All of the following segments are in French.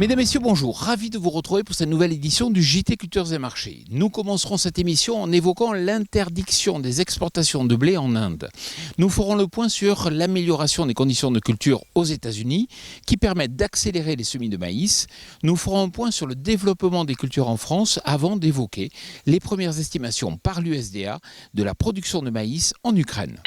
Mesdames, Messieurs, bonjour. Ravi de vous retrouver pour cette nouvelle édition du JT Cultures et Marchés. Nous commencerons cette émission en évoquant l'interdiction des exportations de blé en Inde. Nous ferons le point sur l'amélioration des conditions de culture aux États-Unis qui permettent d'accélérer les semis de maïs. Nous ferons un point sur le développement des cultures en France avant d'évoquer les premières estimations par l'USDA de la production de maïs en Ukraine.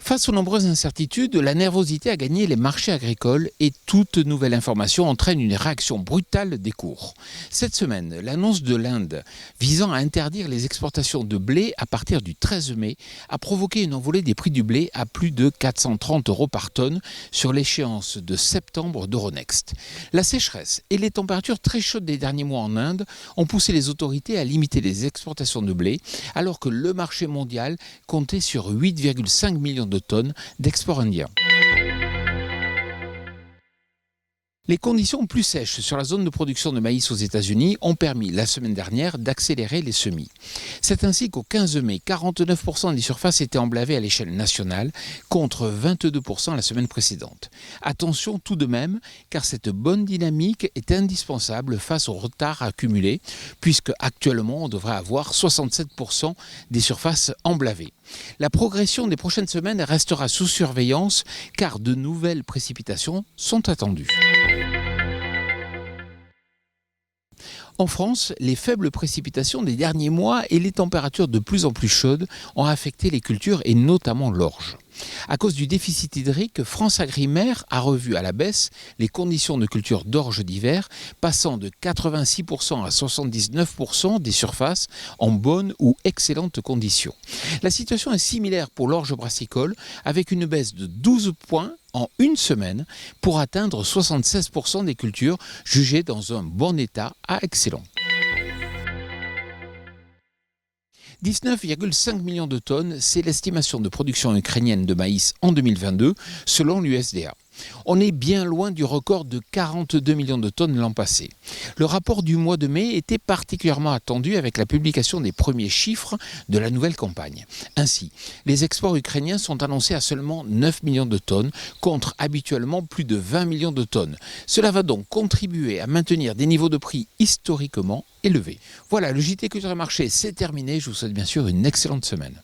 Face aux nombreuses incertitudes, la nervosité a gagné les marchés agricoles et toute nouvelle information entraîne une réaction brutale des cours. Cette semaine, l'annonce de l'Inde visant à interdire les exportations de blé à partir du 13 mai a provoqué une envolée des prix du blé à plus de 430 € par tonne sur l'échéance de septembre d'Euronext. La sécheresse et les températures très chaudes des derniers mois en Inde ont poussé les autorités à limiter les exportations de blé alors que le marché mondial comptait sur 8,5 millions de tonnes d'export indien. Les conditions plus sèches sur la zone de production de maïs aux États-Unis ont permis la semaine dernière d'accélérer les semis. C'est ainsi qu'au 15 mai, 49% des surfaces étaient emblavées à l'échelle nationale contre 22% la semaine précédente. Attention tout de même, car cette bonne dynamique est indispensable face au retard accumulé, puisque actuellement on devrait avoir 67% des surfaces emblavées. La progression des prochaines semaines restera sous surveillance, car de nouvelles précipitations sont attendues. En France, les faibles précipitations des derniers mois et les températures de plus en plus chaudes ont affecté les cultures et notamment l'orge. À cause du déficit hydrique, FranceAgriMer a revu à la baisse les conditions de culture d'orge d'hiver, passant de 86% à 79% des surfaces en bonnes ou excellentes conditions. La situation est similaire pour l'orge brassicole, avec une baisse de 12 points en une semaine pour atteindre 76% des cultures jugées dans un bon état à excellent. 19,5 millions de tonnes, c'est l'estimation de production ukrainienne de maïs en 2022, selon l'USDA. On est bien loin du record de 42 millions de tonnes l'an passé. Le rapport du mois de mai était particulièrement attendu avec la publication des premiers chiffres de la nouvelle campagne. Ainsi, les exports ukrainiens sont annoncés à seulement 9 millions de tonnes, contre habituellement plus de 20 millions de tonnes. Cela va donc contribuer à maintenir des niveaux de prix historiquement élevés. Voilà, le JT Culture et Marché, c'est terminé. Je vous souhaite bien sûr une excellente semaine.